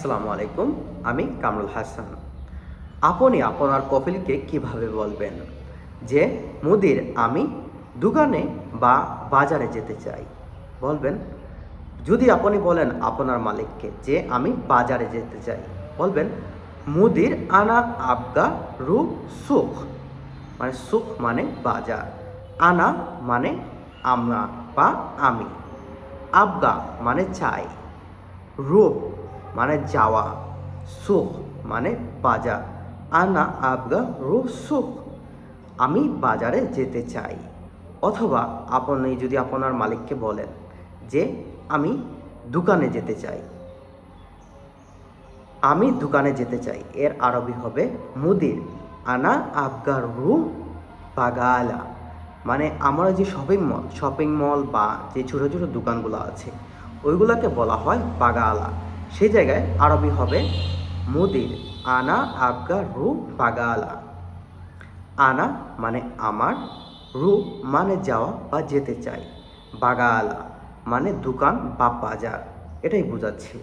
আসসালামু আলাইকুম। আমি কামরুল হাসান। আপনি আপনার কফিলকে কিভাবে বলবেন যে মুদির আমি দোকানে বা বাজারে যেতে চাই? বলবেন, যদি আপনি বলেন আপনার মালিককে যে আমি বাজারে যেতে চাই, বলবেন মুদির আনা আবগা রু সুখ, মানে সুখ মানে বাজার, আনা মানে আমরা বা আমি, আবগা মানে চাই, রূপ মানে যাওয়া, সুখ মানে বাজার, আনা আবগা রু সুখ, আমি বাজারে যেতে চাই। অথবা আপনি যদি আপনার মালিককে বলেন যে আমি দোকানে যেতে চাই, আমি দোকানে যেতে চাই, এর আরবি হবে মুদির আনা আবগা রু বাগালা, মানে আমরা যে শপিং মল বা যে ছোটো ছোটো দোকানগুলো আছে ওইগুলোকে বলা হয় বাগালা। সেই জায়গায় আরবি হবে মুদির আনা আবগা রু বাগালা। আনা মানে আমার, রু মানে যাওয়া বা যেতে চাই, বাগালা মানে দোকান বা বাজার, এটাই বোঝাচ্ছি।